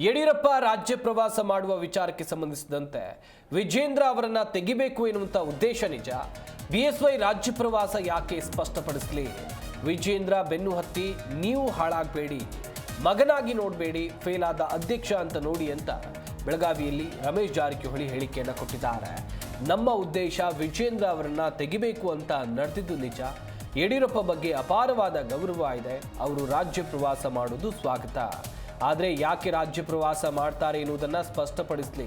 ಯಡಿಯೂರಪ್ಪ ರಾಜ್ಯ ಪ್ರವಾಸ ಮಾಡುವ ವಿಚಾರಕ್ಕೆ ಸಂಬಂಧಿಸಿದಂತೆ ವಿಜೇಂದ್ರ ಅವರನ್ನ ತೆಗಿಬೇಕು ಎನ್ನುವಂತ ಉದ್ದೇಶ ನಿಜ. ಬಿಎಸ್ವೈ ರಾಜ್ಯ ಪ್ರವಾಸ ಯಾಕೆ ಸ್ಪಷ್ಟಪಡಿಸಲಿ? ವಿಜೇಂದ್ರ ಬೆನ್ನು ಹತ್ತಿ ನೀವು ಹಾಳಾಗಬೇಡಿ, ಮಗನಾಗಿ ನೋಡಬೇಡಿ, ಫೇಲ್ ಆದ ಅಧ್ಯಕ್ಷ ಅಂತ ನೋಡಿ ಅಂತ ಬೆಳಗಾವಿಯಲ್ಲಿ ರಮೇಶ್ ಜಾರಕಿಹೊಳಿ ಹೇಳಿಕೆಯನ್ನು ಕೊಟ್ಟಿದ್ದಾರೆ. ನಮ್ಮ ಉದ್ದೇಶ ವಿಜೇಂದ್ರ ಅವರನ್ನ ತೆಗಿಬೇಕು ಅಂತ ನಡೆದಿದ್ದು ನಿಜ. ಯಡಿಯೂರಪ್ಪ ಬಗ್ಗೆ ಅಪಾರವಾದ ಗೌರವ ಇದೆ. ಅವರು ರಾಜ್ಯ ಪ್ರವಾಸ ಮಾಡುವುದು ಸ್ವಾಗತ. ಆದರೆ ಯಾಕೆ ರಾಜ್ಯ ಪ್ರವಾಸ ಮಾಡ್ತಾರೆ ಎನ್ನುವುದನ್ನು ಸ್ಪಷ್ಟಪಡಿಸಲಿ.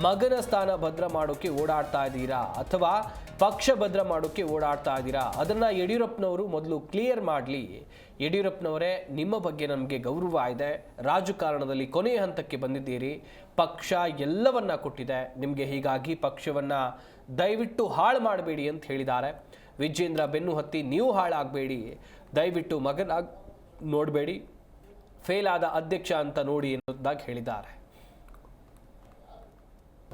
ಮಗನ ಸ್ಥಾನ ಭದ್ರ ಮಾಡೋಕೆ ಓಡಾಡ್ತಾ ಇದ್ದೀರಾ ಅಥವಾ ಪಕ್ಷ ಭದ್ರ ಮಾಡೋಕೆ ಓಡಾಡ್ತಾ ಇದ್ದೀರಾ? ಅದನ್ನ ಯಡಿಯೂರಪ್ಪನವರು ಮೊದಲು ಕ್ಲಿಯರ್ ಮಾಡಲಿ. ಯಡಿಯೂರಪ್ಪನವರೇ, ನಿಮ್ಮ ಬಗ್ಗೆ ನಮಗೆ ಗೌರವ ಇದೆ. ರಾಜಕಾರಣದಲ್ಲಿ ಕೊನೆಯ ಹಂತಕ್ಕೆ ಬಂದಿದ್ದೀರಿ. ಪಕ್ಷ ಎಲ್ಲವನ್ನ ಕೊಟ್ಟಿದೆ ನಿಮಗೆ, ಹೀಗಾಗಿ ಪಕ್ಷವನ್ನ ದಯವಿಟ್ಟು ಹಾಳು ಮಾಡಬೇಡಿ ಅಂತ ಹೇಳಿದ್ದಾರೆ. ವಿಜೇಂದ್ರ ಬೆನ್ನು ಹತ್ತಿ ನೀವು ಹಾಳಾಗಬೇಡಿ, ದಯವಿಟ್ಟು ಮಗನಾಗಿ ನೋಡಬೇಡಿ, ಫೇಲ್ ಆದ ಅಧ್ಯಕ್ಷ ಅಂತ ನೋಡಿ ಎನ್ನುವುದಾಗಿ ಹೇಳಿದ್ದಾರೆ.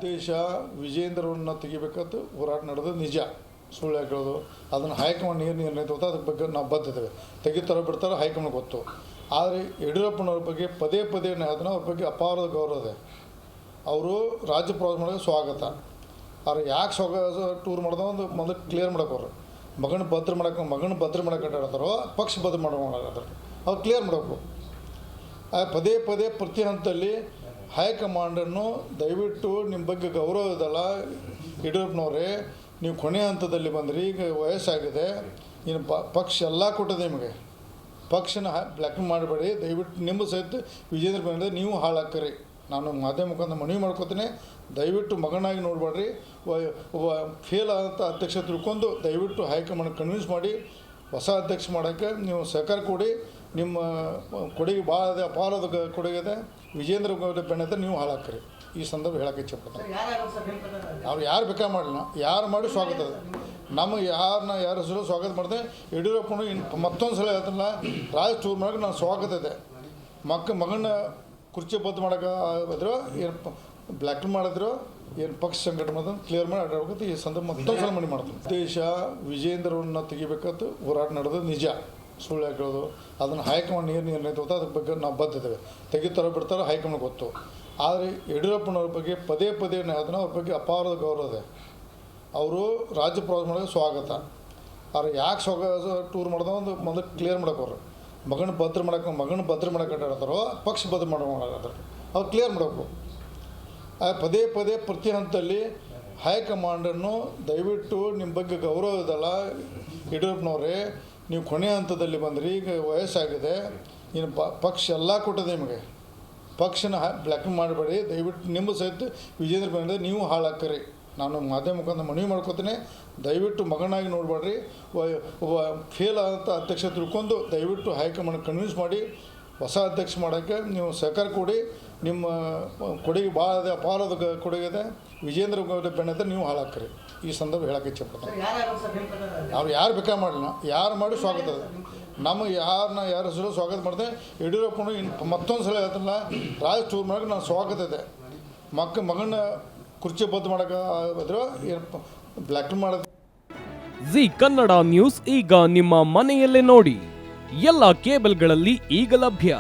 ದೇಶ ವಿಜೇಂದ್ರವನ್ನ ತೆಗಿಬೇಕಂತ ಹೋರಾಟ ನಡೆದು ನಿಜ, ಸುಳ್ಳು ಹೇಳೋದು. ಅದನ್ನು ಹೈಕಮಾಂಡ್ ಏನು ನಿರ್ಣಯ ತಗೋತಾ ಅದ್ರ ಬಗ್ಗೆ ನಾವು ಬದ್ಧತೆವೆ. ತೆಗಿತಾರೋ ಬಿಡ್ತಾರೋ ಹೈಕಮಾಂಡ್ ಗೊತ್ತು. ಆದರೆ ಯಡಿಯೂರಪ್ಪನವ್ರ ಬಗ್ಗೆ ಪದೇ ಪದೇ ಅದನ್ನು ಅವ್ರ ಬಗ್ಗೆ ಅಪಾರದ ಗೌರವ ಇದೆ. ಅವರು ರಾಜ್ಯ ಪ್ರವಾಸ ಮಾಡೋದು ಸ್ವಾಗತ. ಆದರೆ ಯಾಕೆ ಟೂರ್ ಮಾಡೋದು ಒಂದು ಮೊದಲು ಕ್ಲಿಯರ್ ಮಾಡೋಕೆ ಮಗನ ಭದ್ರ ಮಾಡಕ್ಕೆ ಹೇಳ್ತಾರೋ ಪಕ್ಷ ಭದ್ರ ಮಾಡೋದು ಅವ್ರು ಕ್ಲಿಯರ್ ಮಾಡಬೇಕು. ಪದೇ ಪದೇ ಪ್ರತಿ ಹಂತದಲ್ಲಿ ಹೈಕಮಾಂಡನ್ನು ದಯವಿಟ್ಟು ನಿಮ್ಮ ಬಗ್ಗೆ ಗೌರವ ಇದಲ್ಲ ಯಡಿಯೂರಪ್ಪನವರೇ, ನೀವು ಕೊನೆಯ ಹಂತದಲ್ಲಿ ಬಂದ್ರಿ, ಈಗ ವಯಸ್ಸಾಗಿದೆ, ಇನ್ನು ಪಕ್ಷ ಎಲ್ಲ ಕೊಟ್ಟಿದೆ ನಿಮಗೆ, ಪಕ್ಷನ ಬ್ಲ್ಯಾಕ್ ಮಾಡಬೇಡಿ, ದಯವಿಟ್ಟು ನಿಮ್ಮ ಸಹಿತ ವಿಜೇಂದ್ರ ಬಂದರೆ ನೀವು ಹಾಳಾಗ್ತೀರಿ. ನಾನು ಮಾಧ್ಯಮ ಮುಖಾಂತರ ಮನವಿ ಮಾಡ್ಕೋತೀನಿ, ದಯವಿಟ್ಟು ಮಗನಾಗಿ ನೋಡಬೇಡ್ರಿ. ಒಬ್ಬ ಫೇಲ್ ಆದಂಥ ಅಧ್ಯಕ್ಷ ತಿಳ್ಕೊಂಡು ದಯವಿಟ್ಟು ಹೈಕಮಾಂಡ್ ಕನ್ವಿನ್ಸ್ ಮಾಡಿ ಹೊಸ ಅಧ್ಯಕ್ಷ ಮಾಡೋಕ್ಕೆ ನೀವು ಸಹಕಾರ ಕೊಡಿ. ನಿಮ್ಮ ಕೊಡುಗೆ ಭಾಳ ಇದೆ, ಅಪಾರದ ಕೊಡುಗೆ ಇದೆ. ವಿಜೇಂದ್ರ ಬೆನ್ನತ್ತೆ ನೀವು ಹಾಳಾಕ್ರಿ. ಈ ಸಂದರ್ಭ ಹೇಳಕ್ಕೆ ಇಚ್ಛೆಪಡ್ತಾರೆ. ಅವ್ರು ಯಾರು ಬೇಕಾ ಮಾಡಲಿಲ್ಲ, ಯಾರು ಮಾಡಿ ಸ್ವಾಗತ ಇದೆ. ನಮಗೆ ಯಾರ ಹೆಸರು ಸ್ವಾಗತ ಮಾಡಿದೆ. ಯಡಿಯೂರಪ್ಪನು ಮತ್ತೊಂದು ಸಲ ಹೇಳ್ತಾನಲ್ಲ, ರಾಜ್ ಟೂರ್ ಮಾಡೋಕೆ ನಾನು ಸ್ವಾಗತ ಇದೆ. ಮಗನ ಕುರ್ಚಿ ಬದ್ದು ಮಾಡೋಕ್ಕಾದ್ರು ಏನು ಬ್ಲ್ಯಾಕ್ ಮಾಡಿದ್ರು ಏನು ಪಕ್ಷ ಸಂಘಟನೆ ಮಾಡೋದು ಕ್ಲಿಯರ್ ಮಾಡಿ ಆಡಬೇಕು. ಈ ಸಂದರ್ಭ ಮತ್ತೊಂದು ಸಲ ಮನೆ ಮಾಡ್ತೀನಿ. ದೇಶ ವಿಜೇಂದ್ರವನ್ನ ತೆಗಿಬೇಕಂತ ಹೋರಾಟ ನಡೆದು ನಿಜ, ಸುಳ್ಳು ಹೇಳೋದು. ಅದನ್ನು ಹೈಕಮಾಂಡ್ ಏನು ನಿರ್ಣಯ ತಗೋತಾ ಅದ್ರ ಬಗ್ಗೆ ನಾವು ಬದ್ಧತೆವೆ. ತೆಗಿತಾರೋ ಬಿಡ್ತಾರೋ ಹೈಕಮಾಂಡ್ ಗೊತ್ತು. ಆದರೆ ಯಡಿಯೂರಪ್ಪನವ್ರ ಬಗ್ಗೆ ಪದೇ ಪದೇ ಅದನ್ನು ಅವ್ರ ಬಗ್ಗೆ ಅಪಾರದ ಗೌರವ ಇದೆ. ಅವರು ರಾಜ್ಯ ಪ್ರವಾಸ ಮಾಡೋದು ಸ್ವಾಗತ. ಆದರೆ ಯಾಕೆ ಟೂರ್ ಮಾಡೋದು ಒಂದು ಮೊದಲು ಕ್ಲಿಯರ್ ಮಾಡೋಕೆ ಮಗನ ಭದ್ರ ಮಾಡಕ್ಕೆ ಹೇಳ್ತಾರೋ ಪಕ್ಷ ಭದ್ರ ಮಾಡೋದು ಅವ್ರು ಕ್ಲಿಯರ್ ಮಾಡಬೇಕು. ಪದೇ ಪದೇ ಪ್ರತಿ ಹಂತದಲ್ಲಿ ಹೈಕಮಾಂಡನ್ನು ದಯವಿಟ್ಟು ನಿಮ್ಮ ಬಗ್ಗೆ ಗೌರವ ಇದಲ್ಲ ಯಡಿಯೂರಪ್ಪನವರೇ, ನೀವು ಕೊನೆಯ ಹಂತದಲ್ಲಿ ಬಂದ್ರಿ, ಈಗ ವಯಸ್ಸಾಗಿದೆ, ಇನ್ನು ಪಕ್ಷ ಎಲ್ಲ ಕೊಟ್ಟಿದೆ ನಿಮಗೆ, ಪಕ್ಷನ ಬ್ಲ್ಯಾಕ್ ಮಾಡಬೇಡಿ, ದಯವಿಟ್ಟು ನಿಮ್ಮ ಸಹಿತ ವಿಜೇಂದ್ರ ಬಂದರೆ ನೀವು ಹಾಳಾಗ್ತೀರಿ. ನಾನು ಮಾಧ್ಯಮ ಮುಖಾಂತರ ಮನವಿ ಮಾಡ್ಕೋತೀನಿ, ದಯವಿಟ್ಟು ಮಗನಾಗಿ ನೋಡಬೇಡ್ರಿ. ಒಬ್ಬ ಫೇಲ್ ಆದಂಥ ಅಧ್ಯಕ್ಷ ತಿಳ್ಕೊಂಡು ದಯವಿಟ್ಟು ಹೈಕಮಾಂಡ್ ಕನ್ವಿನ್ಸ್ ಮಾಡಿ ಹೊಸ ಅಧ್ಯಕ್ಷ ಮಾಡೋಕ್ಕೆ ನೀವು ಸಹಕಾರ ಕೊಡಿ. ನಿಮ್ಮ ಕೊಡುಗೆ ಭಾಳ ಇದೆ, ಅಪಾರದ ಕೊಡುಗೆ ಇದೆ. ವಿಜೇಂದ್ರ ಬೆನ್ನತ್ತೆ ನೀವು ಹಾಳಾಕ್ರಿ. ಈ ಸಂದರ್ಭ ಹೇಳಕ್ಕೆ ಇಚ್ಛೆಪಡ್ತಾರೆ. ಅವ್ರು ಯಾರು ಬೇಕಾ ಮಾಡಲಿಲ್ಲ, ಯಾರು ಮಾಡಿ ಸ್ವಾಗತ ಇದೆ. ನಮಗೆ ಯಾರ ಹೆಸರು ಸ್ವಾಗತ ಮಾಡಿದೆ. ಯಡಿಯೂರಪ್ಪನು ಮತ್ತೊಂದು ಸಲ ಹೇಳ್ತಾನಲ್ಲ, ರಾಜ್ ಟೂರ್ ಮಾಡೋಕೆ ನಾನು ಸ್ವಾಗತ ಇದೆ. ಮಗನ ಕುರ್ಚಿ ಬದ್ದು ಮಾಡೋಕ್ಕಾದ್ರು ಏನು ಬ್ಲ್ಯಾಕ್ ಮಾಡೋದು. ಜಿ ಕನ್ನಡ ನ್ಯೂಸ್ ಈಗ ನಿಮ್ಮ ಮನೆಯಲ್ಲೇ ನೋಡಿ. ಎಲ್ಲ ಕೇಬಲ್ಗಳಲ್ಲಿ ಈಗ ಲಭ್ಯ.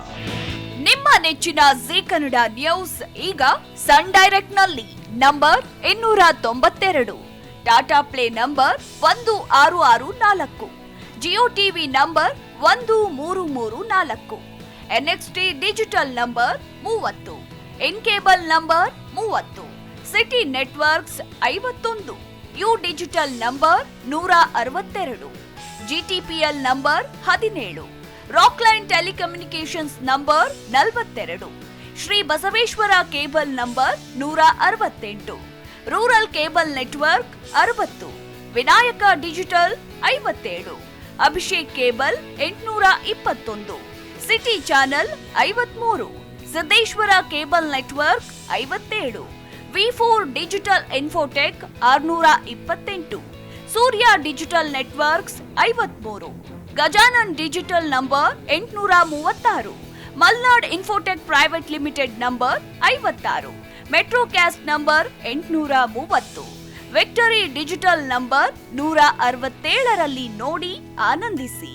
ನಿಮ್ಮ ನೆಚ್ಚಿನ ಜಿ ಕನ್ನಡ ನ್ಯೂಸ್ ಈಗ ಸನ್ ಡೈರೆಕ್ಟ್ ನಲ್ಲಿ number 292, Tata Play number 1664, Jio TV number 1334, NXT digital number 30, in cable number 30, city networks 51, U digital number 162, GTPL number 17, Rockline telecommunications number 42, Shri Basaveshwara cable number 168, rural cable network 60, Vinayaka digital 57, Abhishek cable 821, city channel 53, Siddeshwara cable network 57, ವಿ4 digital infotech 628, Surya digital networks 53, Gajanan digital number 836, Malnad infotech private limited number 56, Metrocast number 830, victory digital number 167ರಲ್ಲಿ ನೋಡಿ ಆನಂದಿಸಿ.